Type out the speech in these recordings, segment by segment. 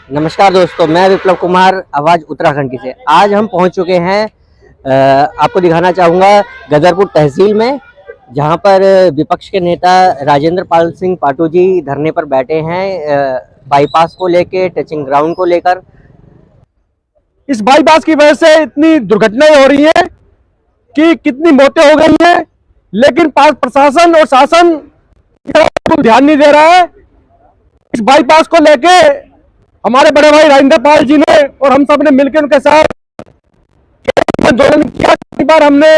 नमस्कार दोस्तों, मैं विप्लव कुमार, आवाज उत्तराखंड की से। आज हम पहुंच चुके हैं, आपको दिखाना चाहूँगा गदरपुर तहसील में, जहां पर विपक्ष के नेता राजेंद्र पाल सिंह पाटू जी धरने पर बैठे हैं बाईपास को लेके, टचिंग ग्राउंड को लेकर। इस बाईपास की वजह से इतनी दुर्घटनाएं हो रही हैं कि कितनी मौतें हो गई हैं, लेकिन प्रशासन और शासन ध्यान नहीं दे रहा है। इस बाईपास को लेके हमारे बड़े भाई राजेंद्र पाल जी ने और हम सब ने मिलकर उनके साथ आंदोलन किया। कई बार हमने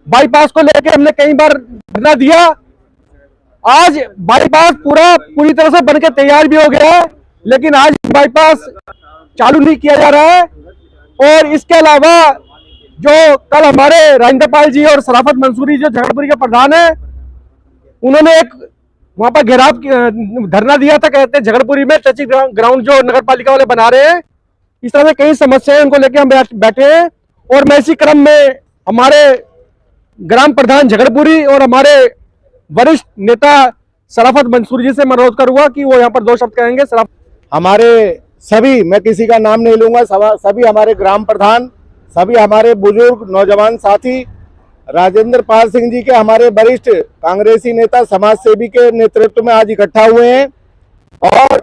बाईपास को लेके कई बार धरना दिया। आज बाईपास पूरी तरह से बनके तैयार भी हो गया है, लेकिन आज बाईपास चालू नहीं किया जा रहा है। और इसके अलावा जो कल हमारे राजेंद्र पाल जी और सराफत मंसूरी जो झगड़पुरी के प्रधान है, उन्होंने एक वहां पर घेराव धरना दिया था। कहते हैं झगड़पुरी में टचिंग ग्राउंड जो नगर पालिका वाले बना रहे हैं। इस तरह से कई समस्याएं उनको लेकर हम बैठे हैं। और मैं इसी क्रम में हमारे ग्राम प्रधान झगड़पुरी और हमारे वरिष्ठ नेता सराफत मंसूरी जी से मैं अनुरोध करूंगा कि वो यहाँ पर दो शब्द कहेंगे। हमारे सभी, मैं किसी का नाम नहीं लूंगा, सभी हमारे ग्राम प्रधान, सभी हमारे बुजुर्ग नौजवान साथी राजेंद्र पाल सिंह जी के, हमारे वरिष्ठ कांग्रेसी नेता, समाज सेवी के नेतृत्व में आज इकट्ठा हुए हैं और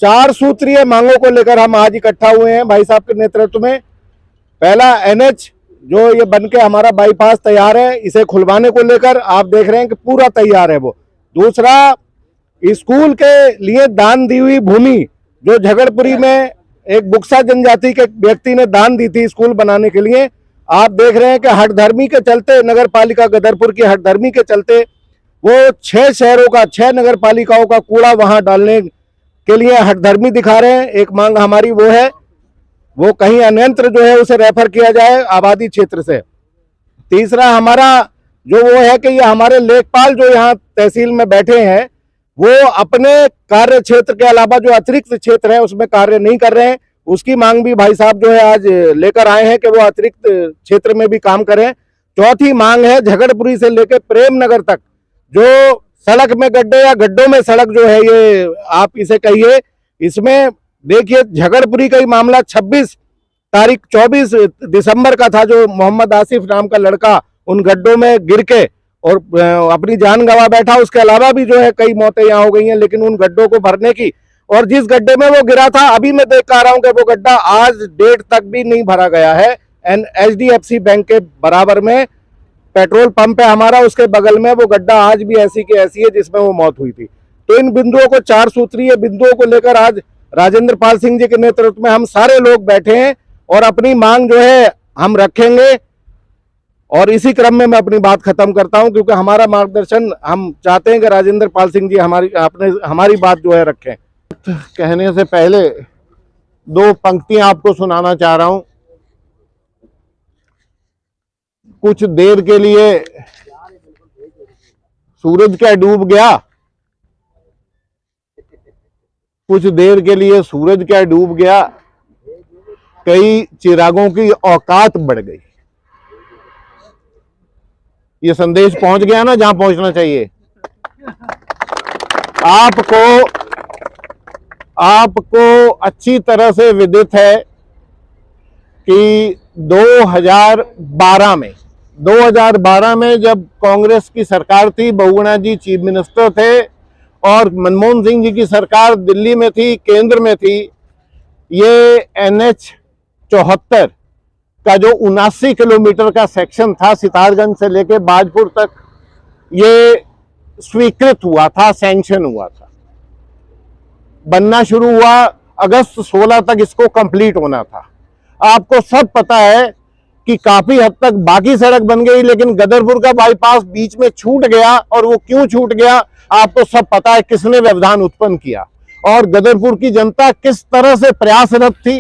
4 सूत्रीय मांगों को लेकर हम आज इकट्ठा हुए हैं भाई साहब के नेतृत्व में। पहला, एनएच जो ये बनके हमारा बाईपास तैयार है, इसे खुलवाने को लेकर आप देख रहे हैं कि पूरा तैयार है वो। दूसरा, स्कूल के लिए दान दी हुई भूमि जो झगड़पुरी में एक बुक्सा जनजाति के व्यक्ति ने दान दी थी स्कूल बनाने के लिए, आप देख रहे हैं कि हठधर्मी के चलते, नगर पालिका गदरपुर की हठधर्मी के चलते वो 6 शहरों का, 6 नगर पालिकाओं का कूड़ा वहां डालने के लिए हठधर्मी दिखा रहे हैं। एक मांग हमारी वो है, वो कहीं अन्यंत्र जो है उसे रेफर किया जाए आबादी क्षेत्र से। तीसरा हमारा जो वो है कि ये हमारे लेखपाल जो यहाँ तहसील में बैठे हैं, वो अपने कार्य क्षेत्र के अलावा जो अतिरिक्त क्षेत्र है उसमें कार्य नहीं कर रहे हैं। उसकी मांग भी भाई साहब जो है आज लेकर आए हैं कि वो अतिरिक्त क्षेत्र में भी काम करें। चौथी मांग है, झगड़पुरी से लेकर प्रेम नगर तक जो सड़क में गड्ढे या गड्ढों में सड़क जो है, ये आप इसे कहिए, इसमें देखिए झगड़पुरी का ही मामला 24 दिसंबर का था, जो मोहम्मद आसिफ नाम का लड़का उन गड्ढों में गिर के और अपनी जान गंवा बैठा। उसके अलावा भी जो है कई मौतें यहाँ हो गई हैं, लेकिन उन गड्ढों को भरने की, और जिस गड्ढे में वो गिरा था, अभी मैं देख आ रहा हूं कि वो गड्ढा आज डेट तक भी नहीं भरा गया है। HDFC बैंक के बराबर में पेट्रोल पंप है हमारा, उसके बगल में वो गड्ढा आज भी ऐसी की ऐसी है जिसमें वो मौत हुई थी। तो इन बिंदुओं को, 4 सूत्रीय बिंदुओं को लेकर आज राजेंद्र पाल सिंह जी के नेतृत्व में हम सारे लोग बैठे हैं और अपनी मांग जो है हम रखेंगे। और इसी क्रम में मैं अपनी बात खत्म करता हूं, क्योंकि हमारा मार्गदर्शन, हम चाहते हैं कि राजेंद्र पाल सिंह जी हमारी बात जो है रखें। कहने से पहले 2 पंक्तियां आपको सुनाना चाह रहा हूं। कुछ देर के लिए सूरज क्या डूब गया, कुछ देर के लिए सूरज क्या डूब गया, कई चिरागों की औकात बढ़ गई। ये संदेश पहुंच गया ना जहां पहुंचना चाहिए। आपको अच्छी तरह से विदित है कि 2012 में जब कांग्रेस की सरकार थी, बहुगुणा जी चीफ मिनिस्टर थे और मनमोहन सिंह जी की सरकार दिल्ली में थी, केंद्र में थी, ये NH 74 का जो 79 किलोमीटर का सेक्शन था, सितारगंज से लेके बाजपुर तक, ये स्वीकृत हुआ था, सैंक्शन हुआ था, बनना शुरू हुआ। अगस्त 16 तक इसको कंप्लीट होना था। आपको सब पता है कि काफी हद तक बाकी सड़क बन गई, लेकिन गदरपुर का बाईपास बीच में छूट गया। और वो क्यों छूट गया आपको सब पता है, किसने व्यवधान उत्पन्न किया और गदरपुर की जनता किस तरह से प्रयासरत थी,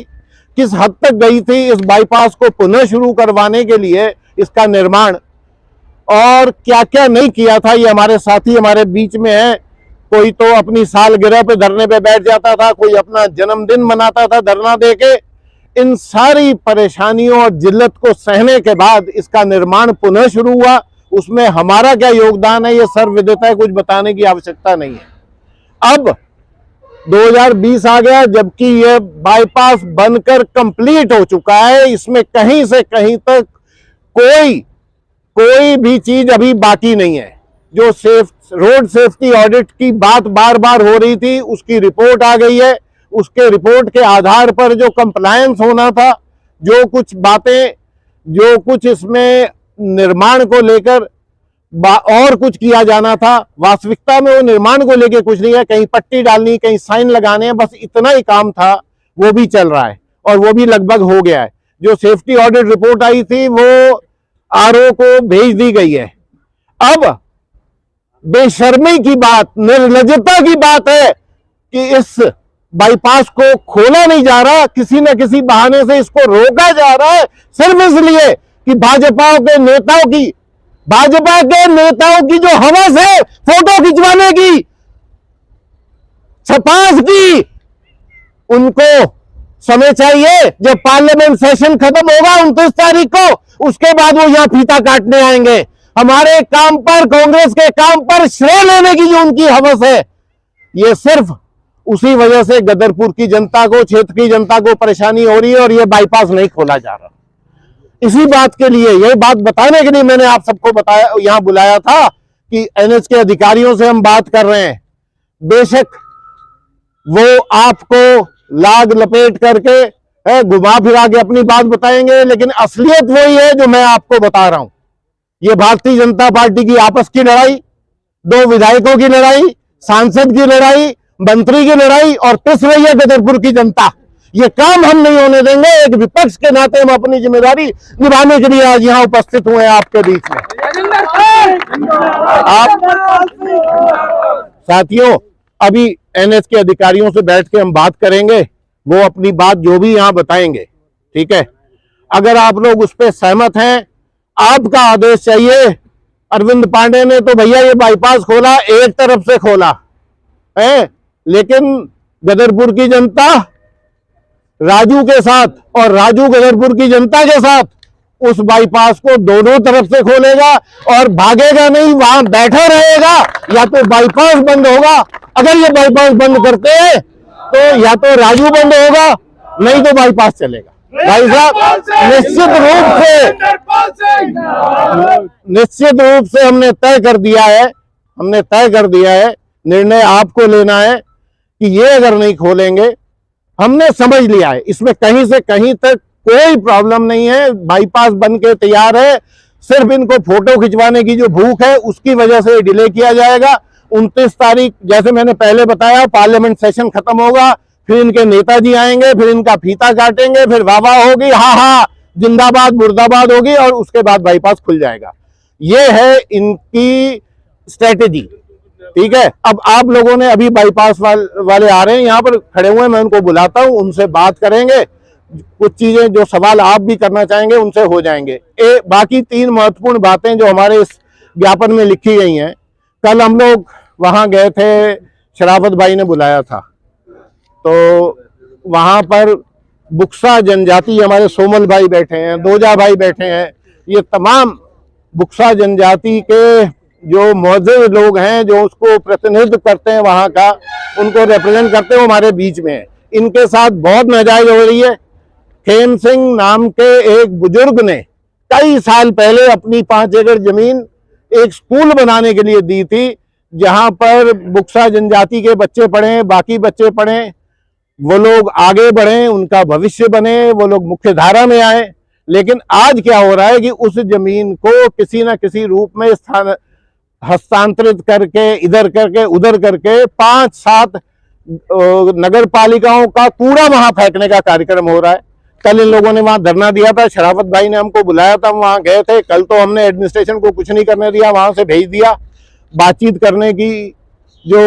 किस हद तक गई थी इस बाईपास को पुनः शुरू करवाने के लिए, इसका निर्माण, और क्या क्या नहीं किया था। ये हमारे साथी हमारे बीच में है। कोई तो अपनी सालगिरह पे धरने पे बैठ जाता था, कोई अपना जन्मदिन मनाता था धरना देके। इन सारी परेशानियों और जिल्लत को सहने के बाद इसका निर्माण पुनः शुरू हुआ। उसमें हमारा क्या योगदान है ये सर्वविदित है, कुछ बताने की आवश्यकता नहीं है। अब 2020 आ गया, जबकि ये बाईपास बनकर कंप्लीट हो चुका है। इसमें कहीं से कहीं तक कोई भी चीज अभी बाकी नहीं है। जो रोड सेफ्टी ऑडिट की बात बार बार हो रही थी, उसकी रिपोर्ट आ गई है। उसके रिपोर्ट के आधार पर जो कंप्लायंस होना था, जो कुछ बातें, जो कुछ इसमें निर्माण को लेकर और कुछ किया जाना था, वास्तविकता में वो निर्माण को लेकर कुछ नहीं है। कहीं पट्टी डालनी, कहीं साइन लगाने हैं, बस इतना ही काम था। वो भी चल रहा है और वो भी लगभग हो गया है। जो सेफ्टी ऑडिट रिपोर्ट आई थी वो आरओ को भेज दी गई है। अब बेशर्मी की बात, निर्लज्जता की बात है कि इस बाईपास को खोला नहीं जा रहा, किसी न किसी बहाने से इसको रोका जा रहा है, सिर्फ इसलिए कि भाजपा के नेताओं की जो हवस है फोटो खिंचवाने की, छपास की, उनको समय चाहिए। जब पार्लियामेंट सेशन खत्म होगा 29 तारीख को, उसके बाद वो यहां फीता काटने आएंगे। हमारे काम पर, कांग्रेस के काम पर श्रेय लेने की जो उनकी हवस है, ये सिर्फ उसी वजह से गदरपुर की जनता को, क्षेत्र की जनता को परेशानी हो रही है और ये बाईपास नहीं खोला जा रहा। इसी बात के लिए, यही बात बताने के लिए मैंने आप सबको बताया, यहां बुलाया था कि एनएच के अधिकारियों से हम बात कर रहे हैं। बेशक वो आपको लाग लपेट करके घुमा फिरा के अपनी बात बताएंगे, लेकिन असलियत वही है जो मैं आपको बता रहा हूं। ये भारतीय जनता पार्टी की आपस की लड़ाई, दो विधायकों की लड़ाई, सांसद की लड़ाई, मंत्री की लड़ाई, और पिस रही है गदरपुर की जनता। ये काम हम नहीं होने देंगे। एक विपक्ष के नाते हम अपनी जिम्मेदारी निभाने के लिए आज यहाँ उपस्थित हुए हैं आपके बीच में। आप साथियों, अभी एनएच के अधिकारियों से बैठ के हम बात करेंगे, वो अपनी बात जो भी यहाँ बताएंगे, ठीक है। अगर आप लोग उस पर सहमत हैं, आपका आदेश चाहिए। अरविंद पांडे ने तो भैया ये बाईपास खोला, एक तरफ से खोला है, लेकिन गदरपुर की जनता राजू के साथ और राजू गदरपुर की जनता के साथ उस बाईपास को दोनों तरफ से खोलेगा और भागेगा नहीं, वहां बैठा रहेगा। या तो बाईपास बंद होगा, अगर ये बाईपास बंद करते हैं तो या तो राजू बंद होगा, नहीं तो बाईपास चलेगा। भाई साहब, निश्चित रूप से हमने तय कर दिया है, निर्णय आपको लेना है कि ये अगर नहीं खोलेंगे, हमने समझ लिया है, इसमें कहीं से कहीं तक कोई प्रॉब्लम नहीं है। बाईपास बन के तैयार है, सिर्फ इनको फोटो खिंचवाने की जो भूख है उसकी वजह से डिले किया जाएगा। 29 तारीख, जैसे मैंने पहले बताया, पार्लियामेंट सेशन खत्म होगा, फिर इनके नेताजी आएंगे, फिर इनका फीता काटेंगे, फिर वाह वाह होगी, हा जिंदाबाद मुर्दाबाद होगी, और उसके बाद बाईपास खुल जाएगा। ये है इनकी स्ट्रेटेजी, ठीक है। अब आप लोगों ने, अभी बाईपास वाले आ रहे हैं, यहाँ पर खड़े हुए हैं, मैं उनको बुलाता हूँ, उनसे बात करेंगे। कुछ चीजें जो सवाल आप भी करना चाहेंगे उनसे हो जाएंगे। बाकी 3 महत्वपूर्ण बातें जो हमारे इस ज्ञापन में लिखी गई हैं, कल हम लोग वहां गए थे, शराफत भाई ने बुलाया था, तो वहां पर बुक्सा जनजाति, हमारे सोमल भाई बैठे हैं, दोजा भाई बैठे हैं, ये तमाम बुक्सा जनजाति के जो मौजूद लोग हैं, जो उसको प्रतिनिधित्व करते हैं, वहां का उनको रिप्रेजेंट करते हैं, वो हमारे बीच में है। इनके साथ बहुत नाजायज हो रही है। खेम सिंह नाम के एक बुजुर्ग ने कई साल पहले अपनी 5 एकड़ जमीन एक स्कूल बनाने के लिए दी थी, जहां पर बुक्सा जनजाति के बच्चे पढ़े, बाकी बच्चे पढ़े, वो लोग आगे बढ़े, उनका भविष्य बने, वो लोग मुख्य धारा में आए। लेकिन आज क्या हो रहा है कि उस जमीन को किसी न किसी रूप में हस्तांतरित करके, इधर करके उधर करके 5-7 नगर पालिकाओं का कूड़ा वहां फेंकने का कार्यक्रम हो रहा है। कल इन लोगों ने वहां धरना दिया था, शराफत भाई ने हमको बुलाया था, वहां गए थे। कल तो हमने एडमिनिस्ट्रेशन को कुछ नहीं करने दिया, वहां से भेज दिया। बातचीत करने की जो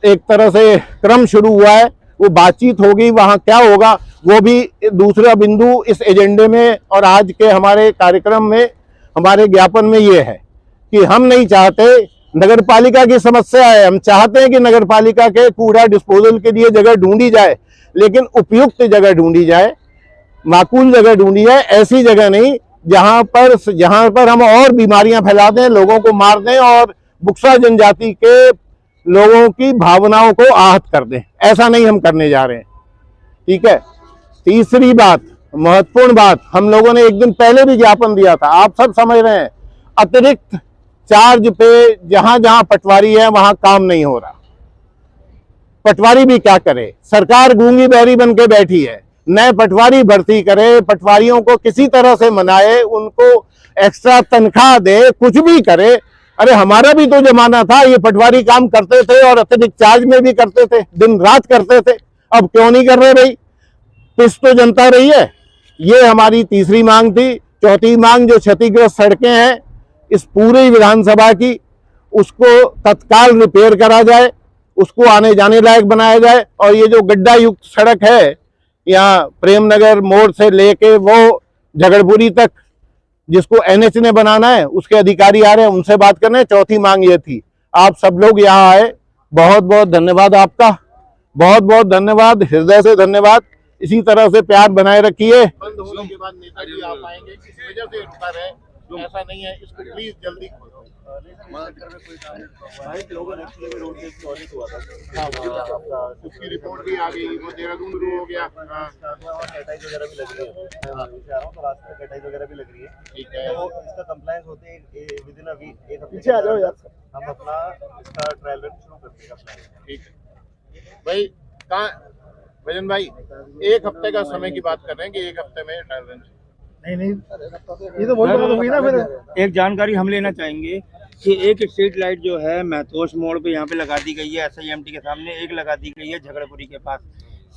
एक तरह से क्रम शुरू हुआ है, वो बातचीत होगी, वहां क्या होगा वो भी दूसरा बिंदु इस एजेंडे में और आज के हमारे कार्यक्रम में, हमारे ज्ञापन में ये है कि हम नहीं चाहते, नगर पालिका की समस्या है, हम चाहते हैं कि नगर पालिका के कूड़ा डिस्पोजल के लिए जगह ढूंढी जाए, लेकिन उपयुक्त जगह ढूंढी जाए, माकूल जगह ढूंढी जाए। ऐसी जगह नहीं जहां पर हम और बीमारियां फैला दें, लोगों को मार दें और बुक्सा जनजाति के लोगों की भावनाओं को आहत कर दें, ऐसा नहीं हम करने जा रहे हैं। ठीक है। तीसरी बात, महत्वपूर्ण बात, हम लोगों ने एक दिन पहले भी ज्ञापन दिया था, आप सब समझ रहे हैं, अतिरिक्त चार्ज पे जहां जहां पटवारी है वहां काम नहीं हो रहा। पटवारी भी क्या करे, सरकार गूंगी बहरी बन के बैठी है। नए पटवारी भर्ती करे, पटवारियों को किसी तरह से मनाए, उनको एक्स्ट्रा तनख्वाह दे, कुछ भी करे। अरे हमारा भी तो जमाना था, ये पटवारी काम करते थे और अतिरिक्त चार्ज में भी करते थे, दिन रात करते थे। अब क्यों नहीं कर रहे भाई? पिस तो जनता रही है। ये हमारी तीसरी मांग थी। चौथी मांग, जो क्षतिग्रस्त सड़कें हैं इस पूरी विधानसभा की, उसको तत्काल रिपेयर करा जाए, उसको आने जाने लायक बनाया जाए। और ये जो गड्ढा युक्त सड़क है यहाँ प्रेमनगर मोड़ से लेके वो झगड़पुरी तक, जिसको एनएच ने बनाना है, उसके अधिकारी आ रहे हैं, उनसे बात करने। चौथी मांग ये थी। आप सब लोग यहाँ आए, बहुत बहुत धन्यवाद आपका, बहुत बहुत धन्यवाद, हृदय से धन्यवाद। इसी तरह से प्यार बनाए रखिए। बंद होने के बाद नेताजी आप आएंगे, किस वजह से रुका है, ऐसा नहीं है, इसको प्लीज जल्दी खोलो। उसकी रिपोर्ट भी आ गई, वो देहरादून शुरू हो गया। कटाई वगैरह भी लग रही है, तो रास्ते में कटाई वगैरह भी लग रही है। ठीक है, तो इसका कंप्लायंस होते हैं विद इन अ वीक, एक हफ्ते पीछे आ जाओ यार। हम अपना इसका ट्रायल रन शुरू करने का प्लान है। ठीक है भाई। कहाँ भजन भाई, एक हफ्ते का समय की बात कर रहे हैं कि एक हफ्ते में ट्रायल रन? नहीं, ये तो वही बात होगी ना। फिर एक जानकारी हम लेना चाहेंगे कि एक स्ट्रीट लाइट जो है महतोश मोड़ पे यहाँ पे लगा दी गई है, SIMT के सामने एक लगा दी गई है झगड़पुरी के पास।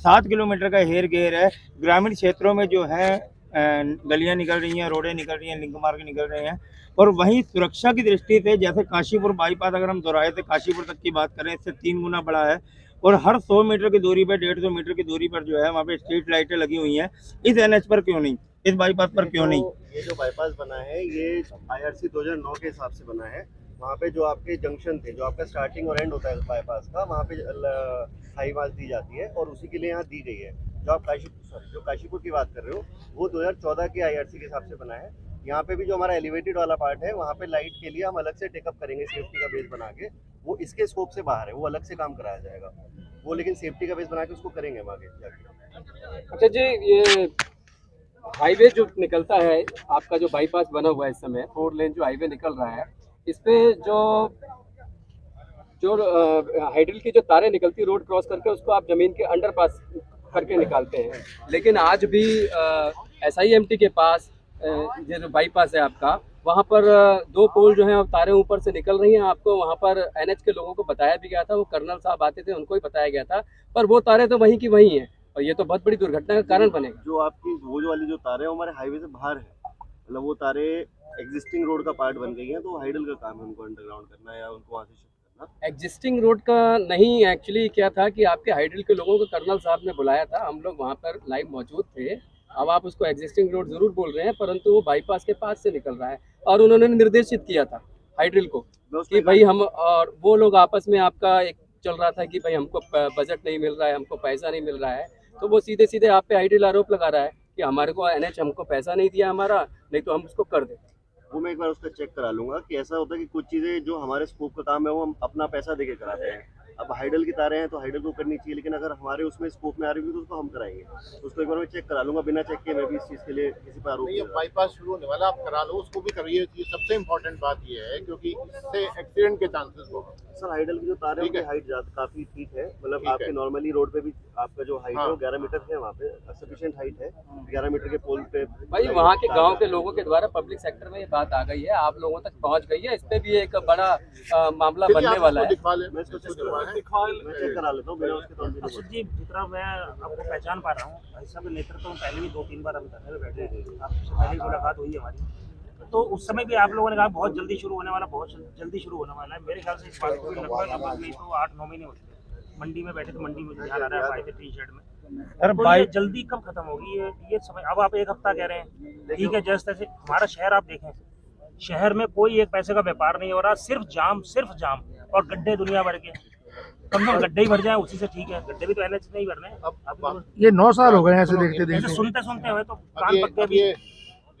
7 किलोमीटर का हेर गेर है। ग्रामीण क्षेत्रों में जो है गलियां निकल रही हैं, रोडें निकल रही हैं, लिंक मार्ग निकल रहे हैं। और वहीं सुरक्षा की दृष्टि से जैसे काशीपुर बाईपास अगर हम दोराहे से काशीपुर तक की बात करें, इससे 3 गुना बड़ा है। और हर 100 मीटर की दूरी पर, 150 मीटर की दूरी पर जो है वहाँ पे स्ट्रीट लाइटें लगी हुई हैं। इस NH पर क्यों नहीं, इस बाईपास पर क्यों नहीं? ये जो बाईपास बना है ये IRC 2009 के हिसाब से बना है। वहाँ पे जो आपके जंक्शन थे, जो आपका स्टार्टिंग और एंड होता है बाईपास का, वहाँ पे हाई मार्क दी जाती है और उसी के लिए यहाँ दी गई है। जो आप काशीपुर की बात कर रहे हो वो 2014 के IRC के हिसाब से बना है। यहाँ पे भी जो हमारा एलिवेटेड वाला पार्ट है, वहाँ पे लाइट के लिए हम अलग से टेकअप करेंगे सेफ्टी का बेस बना के। वो इसके स्कोप से बाहर है, वो अलग से काम कराया जाएगा वो, लेकिन सेफ्टी का बेस बना के उसको करेंगे हम आगे जाके। अच्छा जी, ये हाईवे जो निकलता है आपका, जो बाईपास बना हुआ है इस समय, 4 लेन जो हाईवे निकल रहा है, इस पे जो हाइडल की जो तारें निकलती रोड क्रॉस करके, उसको आप जमीन के अंडर पास करके निकालते हैं। लेकिन आज भी SIMT के पास ये जो बाईपास है आपका, वहाँ पर 2 पोल जो हैं तारें ऊपर से निकल रही हैं। आपको वहाँ पर NH के लोगों को बताया भी गया था, वो कर्नल साहब आते थे, उनको ही बताया गया था, पर वो तारें तो वहीं की वहीं हैं और ये तो बहुत बड़ी दुर्घटना का कारण बनेगा। जो आपकी वो वाली जो तारे हैं हमारे हाईवे से बाहर है, मतलब वो तारे एग्जिस्टिंग रोड का पार्ट बन गई हैं, तो हाइडल का काम है उनको अंडरग्राउंड करना या उनको वहाँ से शिफ्ट करना। एग्जिस्टिंग रोड का नहीं, एक्चुअली क्या था कि आपके हाइडल के लोगों को कर्नल साहब ने बुलाया था, हम लोग वहाँ पर लाइव मौजूद थे। अब आप उसको एग्जिस्टिंग रोड जरूर बोल रहे हैं, परंतु वो बाईपास के पास से निकल रहा है और उन्होंने निर्देशित किया था हाइडल को कि भाई हम, और वो लोग आपस में, आपका एक चल रहा था कि भाई हमको बजट नहीं मिल रहा है, हमको पैसा नहीं मिल रहा है, तो वो सीधे सीधे आप पे हाइडल आरोप लगा रहा है कि हमारे को NH हमको पैसा नहीं दिया हमारा, नहीं तो हम उसको कर दें। वो मैं एक बार उसका चेक करा लूंगा कि ऐसा होता है कि कुछ चीज़ें जो हमारे स्कोप का काम है वो हम अपना पैसा देके कराते हैं। अब हाइडल की तारें हैं तो हाइडल को करनी चाहिए, लेकिन अगर हमारे उसमें स्कोप में आ रही होगी तो उसको हम कराएंगे। तो उसको एक बार मैं चेक करा लूंगा, बिना चेक के मैं भी इस चीज़ के लिए किसी पर आरोप नहीं लगा। बाईपास शुरू होने वाला, आप करा लो, उसको भी करिए। ये सबसे इम्पोर्टेंट बात ये है, क्योंकि इससे एक्सीडेंट के चांसेस बहुत। सर हाइडल की जो तार है उनकी हाइट काफी ठीक है, मतलब आपके नॉर्मली रोड पे भी आपका जो हाइट है वो 11 मीटर है, वहाँ पे सफिशिएंट हाइट है। 11 मीटर के पोल पे भाई वहाँ के गांव के लोगों के द्वारा पब्लिक सेक्टर में ये बात आ गई है, आप लोगों तक पहुँच गई है, इस पे भी एक बड़ा मामला बनने वाला है। मैं इसको चेक करा लेता हूँ बिना उसके तो। अशोक जी, जितना मैं आपको पहचान पा रहा हूँ, भाई साहब के नेतृत्व में पहले भी 2-3 बार हम धरने में बैठे हैं, आपसे पहले भी मुलाकात हुई है हमारी, तो उस समय भी आप लोगों ने कहा बहुत जल्दी शुरू होने वाला, बहुत जल्दी शुरू होने वाला है। मेरे ख्याल से इस बात को लगभग नहीं तो 8-9 महीने हो चुके। मंडी में बैठे थे, मंडी में ध्यान आ रहा है, आए थे टी शर्ट में। अरे तो भाई, ये जल्दी कब खत्म होगी ये समय? अब आप 1 हफ्ता कह रहे हैं, ठीक है, जैसे तैसे हमारा शहर आप देखें, शहर में कोई एक पैसे का व्यापार नहीं हो रहा, सिर्फ जाम और गड्ढे दुनिया भर के। कम से कम गड्ढे ही भर जाए उसी से ठीक है, गड्ढे भी तो NH नहीं भरने। अब ये 9 साल हो गए हैं ऐसे देखते ऐसे देखते। सुनते हुए तो कान पकते अब भी। ये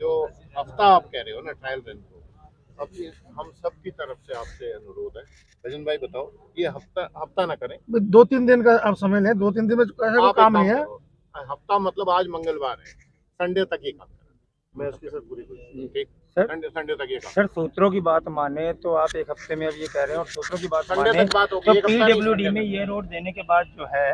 जो हफ्ता आप कह रहे हो ना ट्रायल रन को, अब ये हम सब की तरफ से आपसे अनुरोध है, भजन भाई बताओ, ये हफ्ता ना करें, 2-3 दिन का आप समय लें, 2-3 दिन में ऐसा कोई आप काम एक नहीं है। करो, हफ्ता मतलब आज मंगलवार है, संडे तक ये काम करें, मैं उसके साथ पूरी कोशिश। ठीक, सर संडे तक ये काम, सर सूत्रों की बात माने तो आप एक हफ्ते में अब ये कह रहे हैं, और सूत्रों की बात संडे माने तक बात तो होगी, एक हफ्ता नहीं, पीडब्ल्यूडी संडे में तक। ये रोड देने के बाद जो है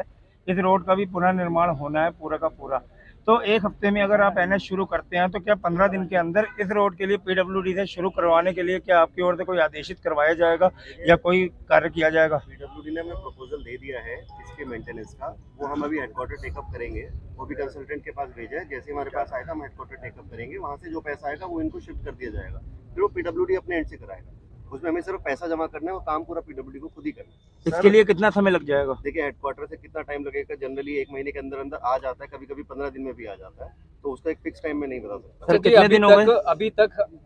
इस रोड का भी पुनर्निर्माण होना है पूरा का पूरा। तो एक हफ्ते में अगर आप एनएच शुरू करते हैं तो क्या 15 दिन के अंदर इस रोड के लिए पीडब्ल्यूडी से शुरू करवाने के लिए क्या आपकी ओर से कोई आदेशित करवाया जाएगा या कोई कार्य किया जाएगा? पीडब्ल्यूडी ने हमें प्रपोजल दे दिया है इसके मेंटेनेंस का, वो हम अभी हेडक्वार्टर टेकअप करेंगे, वो भी कंसल्टेंट के पास भेजा है, जैसे हमारे पास आएगा हम हेडक्वार्टर टेकअप करेंगे, वहाँ से जो पैसा आएगा वो इनको शिफ्ट कर दिया जाएगा, फिर वो पीडब्ल्यूडी अपने एंड से कराएगा, उसमें हमें सिर्फ पैसा जमा करना है, वो काम पूरा पीडब्ल्यूडी को खुद ही करना है। इसके लिए कितना समय लग जाएगा? देखिए हेडक्वार्टर से कितना टाइम लगेगा, जनरली 1 महीने के अंदर अंदर आ जाता है, कभी कभी 15 दिन में भी आ जाता है, तो उसका एक फिक्स टाइम में नहीं बता सकता। सर, कितने दिन हो गए?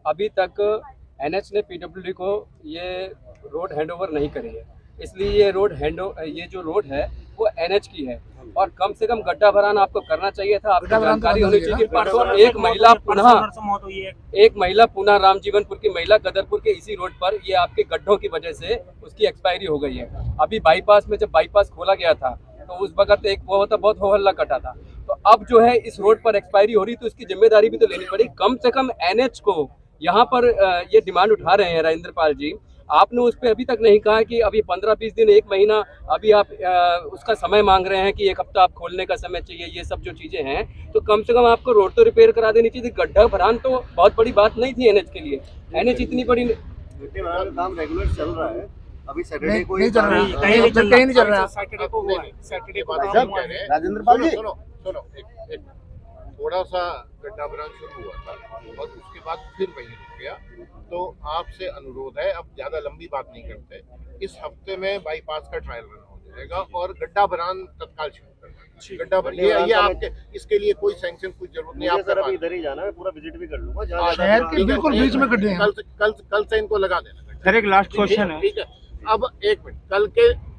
अभी तक एनएच ने पीडब्ल्यूडी को ये रोड हैंडओवर नहीं करी है, इसलिए ये जो रोड है वो एनएच की है, और कम से कम गड्ढा भरान आपको करना चाहिए था। आपको जानकारी होनी चाहिए कि परसों एक महिला पुनः रामजीवनपुर की महिला गदरपुर के इसी रोड पर ये आपके गड्ढों की वजह से उसकी एक्सपायरी हो गई है। अभी बाईपास में जब बाईपास खोला गया था तो उस वक्त एक बहुत हो हल्ला कटा था, तो अब जो है इस रोड पर एक्सपायरी हो रही तो उसकी जिम्मेदारी भी तो लेनी पड़ी। कम से कम एनएच को यहाँ पर ये डिमांड उठा रहे हैं राजेंद्र पाल जी, आपने उस पर अभी तक नहीं कहा कि अभी 15-20 दिन 1 महीना अभी आप उसका समय मांग रहे हैं कि 1 हफ्ता आप खोलने का समय चाहिए, ये सब जो चीज़ें हैं तो कम से कम आपको रोड तो रिपेयर करा देनी चाहिए। गड्ढा भरान तो बहुत बड़ी बात नहीं थी एनएच के लिए, एनएच इतनी बड़ी गड्ढे भराने का काम रेगुलर चल रहा है, अभी सैटरडे को नहीं चल रहा है, कहीं नहीं चल रहा है। सैटरडे को हुआ है, सैटरडे को राजेंद्र पाल जी, सुनो, एक थोड़ा सा गड्ढा भरान शुरू हुआ था और उसके बाद फिर वही रुक गया, तो आपसे अनुरोध है, अब ज्यादा लंबी बात नहीं करते, इस हफ्ते में बाईपास का ट्रायल रन हो जाएगा और गड्ढा भरान तत्काल शुरू करना। गड्ढा भरान ये आपके, इसके लिए कोई सैंक्शन की जरूरत नहीं, आप अभी इधर ही जाना है, पूरा विजिट भी कर लूंगा शहर के बिल्कुल बीच में गड्ढे हैं। कल से इनको लगा देना। सर एक लास्ट क्वेश्चन है, ठीक है, अब 1 मिनट,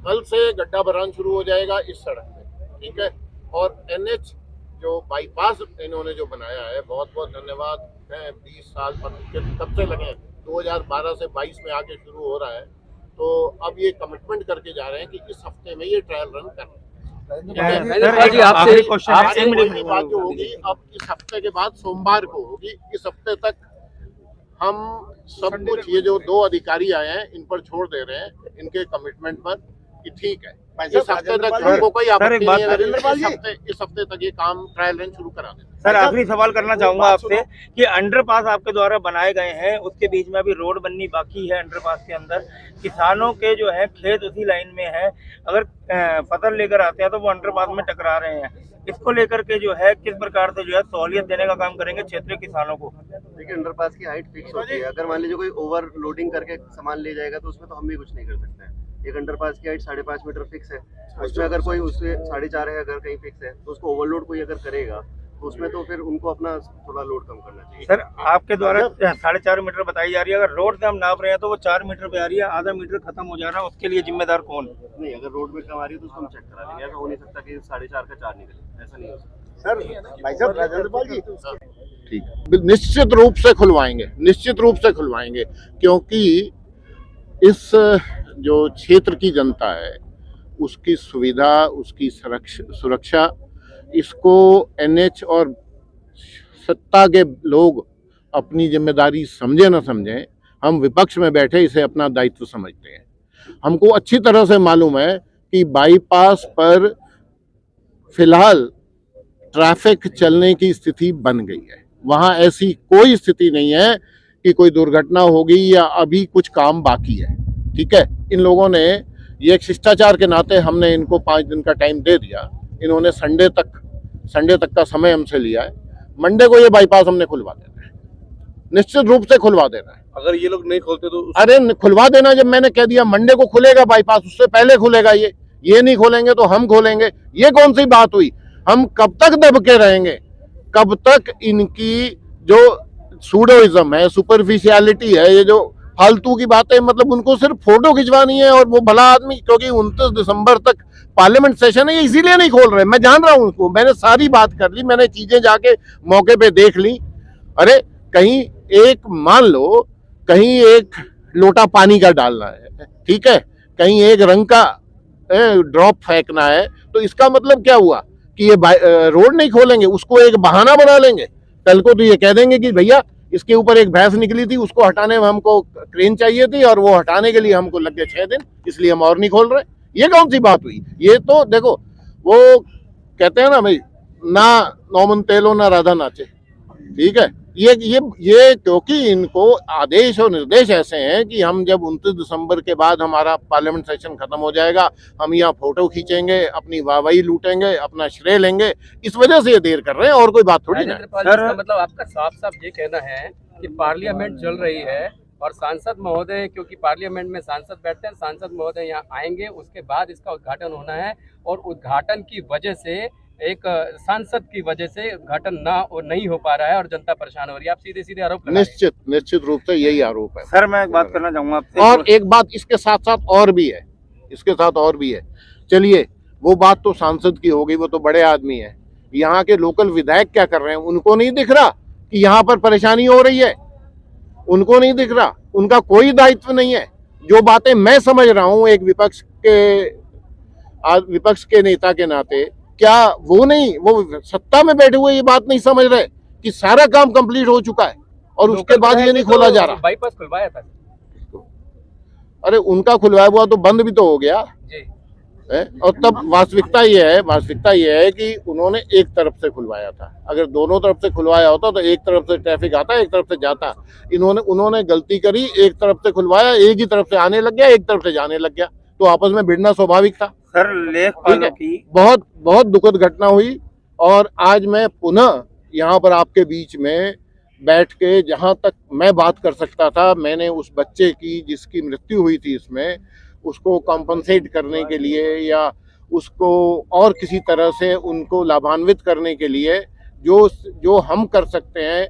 कल से गड्ढा भरान शुरू हो जाएगा इस सड़क में, ठीक है, और एनएच जो बाईपास इन्होंने जो बनाया है, बहुत बहुत धन्यवाद है, 20 साल कब से लगे, 2012 से 22 में आके शुरू हो रहा है, तो अब ये कमिटमेंट करके जा रहे हैं कि इस हफ्ते में ये ट्रायल रन करना। आखिरी क्वेश्चन है, बात जो होगी अब इस हफ्ते के बाद सोमवार को होगी, इस हफ्ते तक हम सब कुछ ये जो 2 अधिकारी आए हैं इन पर छोड़ दे रहे हैं, इनके कमिटमेंट पर कि ठीक है इस हफ्ते तक हमको कोई आपत्ति नहीं है, इस हफ्ते तक ये काम ट्रायल रन शुरू करा दें। सर आखिरी सवाल करना चाहूंगा आपसे कि अंडरपास आपके द्वारा बनाए गए हैं, उसके बीच में अभी रोड बननी बाकी है, अंडरपास के अंदर किसानों के जो है खेत उसी लाइन में है, अगर फसल लेकर आते हैं तो वो अंडरपास में टकरा रहे हैं, इसको लेकर के जो है किस प्रकार से जो है सहूलियत देने का काम करेंगे क्षेत्रीय किसानों को? देखिए अंडरपास की हाइट फिक्स होती है, अगर मान लीजिए कोई ओवरलोडिंग करके सामान ले जाएगा तो उसमें तो हम भी कुछ नहीं कर सकते हैं। एक अंडरपास की हाइट 5.5 मीटर फिक्स है, उसमें अगर कोई उससे 4.5 है, अगर कहीं फिक्स है तो उसको ओवरलोड कोई अगर करेगा तो उसमें तो फिर उनको अपना थोड़ा लोड कम करना चाहिए। सर आपके द्वारा 4.5 मीटर बताई जा रही है, अगर रोड से हम नाप रहे हैं तो वो 4 मीटर पे आ रही है, आधा मीटर खत्म हो जा रहा है, उसके लिए जिम्मेदार कौन? नहीं, अगर रोड में कम आ रही है तो उसको हम चेक करा लेंगे, ऐसा हो नहीं सकता कि 4.5 का 4 निकले, ऐसा नहीं हो सकता। सर भाई साहब राजेंद्र पाल जी, ठीक, निश्चित रूप से खुलवाएंगे, क्योंकि इस जो क्षेत्र की जनता है उसकी सुविधा, उसकी सुरक्षा, इसको एनएच और सत्ता के लोग अपनी जिम्मेदारी समझे न समझें, हम विपक्ष में बैठे इसे अपना दायित्व समझते हैं। हमको अच्छी तरह से मालूम है कि बाईपास पर फिलहाल ट्रैफिक चलने की स्थिति बन गई है, वहाँ ऐसी कोई स्थिति नहीं है कि कोई दुर्घटना होगी या अभी कुछ काम बाकी है, ठीक है। इन लोगों ने ये एक शिष्टाचार के नाते हमने इनको 5 दिन का टाइम दे दिया, इन्होंने संडे तक का समय हमसे लिया है, मंडे को ये बाईपास हमने खुलवा देना है, निश्चित रूप से खुलवा देना है। अगर ये लोग नहीं खोलते तो अरे खुलवा देना, जब मैंने कह दिया मंडे को खुलेगा बाईपास, उससे पहले खुलेगा, ये नहीं खोलेंगे तो हम खोलेंगे, ये कौन सी बात हुई? हम कब तक दबके रहेंगे? कब तक इनकी जो सूडोइज्म है, सुपरफिशियलिटी है, ये जो फालतू की बातें, मतलब उनको सिर्फ फोटो खिंचवानी है, और वो भला आदमी, क्योंकि 29 दिसंबर तक पार्लियामेंट सेशन है, ये इसीलिए नहीं खोल रहे, मैं जान रहा हूं उसको, मैंने सारी बात कर ली, मैंने चीजें जाके मौके पे देख ली। अरे कहीं एक मान लो कहीं एक लोटा पानी का डालना है, ठीक है, कहीं एक रंग का ड्रॉप फेंकना है, तो इसका मतलब क्या हुआ कि ये रोड नहीं खोलेंगे, उसको एक बहाना बना लेंगे। कल को तो ये कह देंगे कि भैया इसके ऊपर एक भैंस निकली थी, उसको हटाने में हमको क्रेन चाहिए थी और वो हटाने के लिए हमको लग गए 6 दिन, इसलिए हम और नहीं खोल रहे। ये कौन सी बात हुई? ये तो देखो, वो कहते हैं ना भाई, ना नौमन तेलो ना राधा नाचे, ठीक है। ये क्योंकि इनको आदेश और निर्देश ऐसे हैं कि हम जब 29 दिसंबर के बाद हमारा पार्लियामेंट सेशन खत्म हो जाएगा, हम यहाँ फोटो खींचेंगे, अपनी वाहवाही लूटेंगे, अपना श्रेय लेंगे, इस वजह से ये देर कर रहे हैं और कोई बात थोड़ी ना। सर मतलब आपका साफ साफ ये कहना है कि पार्लियामेंट चल रही है और सांसद महोदय, क्योंकि पार्लियामेंट में सांसद बैठते हैं, सांसद महोदय यहाँ आएंगे, उसके बाद इसका उद्घाटन होना है और उद्घाटन की वजह से, एक सांसद की वजह से उद्घाटन नहीं हो पा रहा है और जनता परेशान हो रही है। आप सीधे सीधे आरोप लगा रहे हैं। निश्चित रूप से यही आरोप है। सर मैं एक बात करना चाहूंगा आपसे, और एक बात इसके साथ साथ और भी है, चलिए वो बात तो सांसद की हो गई, वो तो बड़े आदमी है। यहाँ के लोकल विधायक क्या कर रहे हैं? उनको नहीं दिख रहा कि यहाँ पर परेशानी हो रही है? उनको नहीं दिख रहा, उनका कोई दायित्व नहीं है। जो बातें मैं समझ रहा हूँ एक विपक्ष के नेता के नाते, क्या वो सत्ता में बैठे हुए ये बात नहीं समझ रहे कि सारा काम कंप्लीट हो चुका है और उसके बाद ये नहीं खोला जा रहा? बाईपास खुलवाया था। अरे उनका खुलवाया हुआ तो बंद भी तो हो गया जी। और तब वास्तविकता ये है कि उन्होंने एक तरफ से खुलवाया था। अगर दोनों तरफ से खुलवाया होता तो एक तरफ से ट्रैफिक आता, एक तरफ से जाता। उन्होंने गलती करी, एक तरफ से खुलवाया, एक ही तरफ से आने लग गया, एक तरफ से जाने लग गया, तो आपस में भिड़ना स्वाभाविक था। सर लेखपालों की बहुत दुखद घटना हुई और आज मैं पुनः यहाँ पर आपके बीच में बैठ के, जहाँ तक मैं बात कर सकता था, मैंने उस बच्चे की जिसकी मृत्यु हुई थी इसमें, उसको कॉम्पनसेट करने के लिए या उसको और किसी तरह से उनको लाभान्वित करने के लिए जो हम कर सकते हैं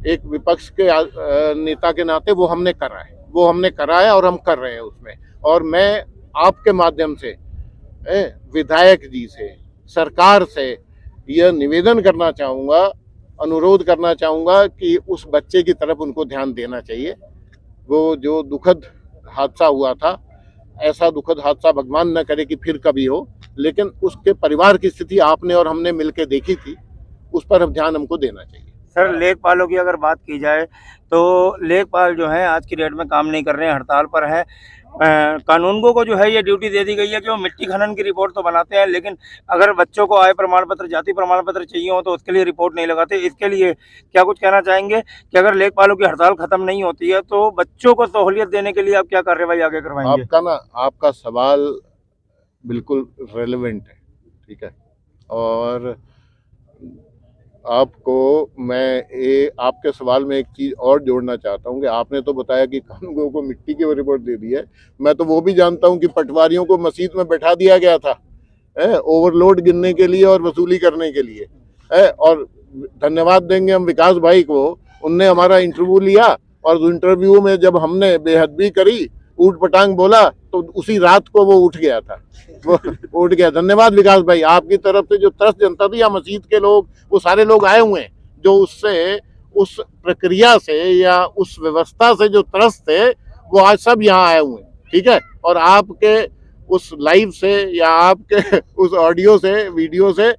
एक विपक्ष के नेता के नाते, वो हमने करा है और हम कर रहे हैं उसमें। और मैं आपके माध्यम से विधायक जी से, सरकार से यह निवेदन करना चाहूँगा, अनुरोध करना चाहूँगा कि उस बच्चे की तरफ उनको ध्यान देना चाहिए। वो जो दुखद हादसा हुआ था, ऐसा दुखद हादसा भगवान न करे कि फिर कभी हो, लेकिन उसके परिवार की स्थिति आपने और हमने मिलकर देखी थी, उस पर अब ध्यान हमको देना चाहिए। सर लेखपालों की अगर बात की जाए तो लेखपाल जो है आज की डेट में काम नहीं कर रहे हैं, हड़ताल पर है। कानूनगो को जो है ये ड्यूटी दे दी गई है कि वो मिट्टी खनन की रिपोर्ट तो बनाते हैं, लेकिन अगर बच्चों को आय प्रमाण पत्र, जाति प्रमाण पत्र चाहिए हो तो उसके लिए रिपोर्ट नहीं लगाते। इसके लिए क्या कुछ कहना चाहेंगे कि अगर लेखपालों की हड़ताल खत्म नहीं होती है तो बच्चों को सहूलियत देने के लिए आप क्या कार्रवाई आगे करवाएंगे? आपका सवाल बिल्कुल रेलेवेंट है, ठीक है। और आपको मैं आपके सवाल में एक चीज़ और जोड़ना चाहता हूँ कि आपने तो बताया कि कानूनगो को मिट्टी की रिपोर्ट दे दी है। मैं तो वो भी जानता हूँ कि पटवारियों को मस्जिद में बैठा दिया गया था ओवरलोड गिनने के लिए और वसूली करने के लिए। और धन्यवाद देंगे हम विकास भाई को, उनने हमारा इंटरव्यू लिया और उस इंटरव्यू में जब हमने बेहदबी करी, ऊट पटांग बोला, तो उसी रात को वो उठ गया था, वो उठ गया। धन्यवाद विकास भाई, आपकी तरफ से जो त्रस्त जनता थी या मस्जिद के लोग, वो सारे लोग आए हुए हैं जो उस प्रक्रिया से या उस व्यवस्था से जो त्रस्त थे, वो आज सब यहाँ आए हुए हैं, ठीक है। और आपके उस लाइव से या आपके उस ऑडियो से, वीडियो से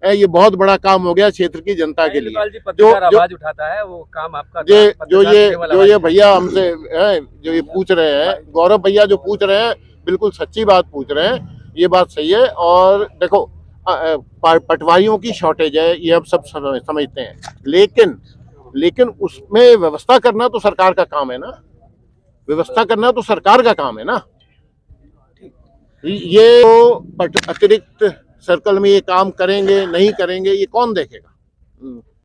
ये बहुत बड़ा काम हो गया क्षेत्र की जनता के लिए। जो आवाज उठाता है वो काम आपका, जो ये भैया हमसे जो ये पूछ रहे हैं, गौरव भैया जो पूछ रहे हैं, बिल्कुल सच्ची बात पूछ रहे हैं, ये बात सही है। और देखो पटवारियों की शॉर्टेज है, ये अब सब समझते हैं, लेकिन उसमें व्यवस्था करना तो सरकार का काम है ना, व्यवस्था करना तो सरकार का काम है ना। ये अतिरिक्त सर्कल में ये काम करेंगे नहीं करेंगे, ये कौन देखेगा?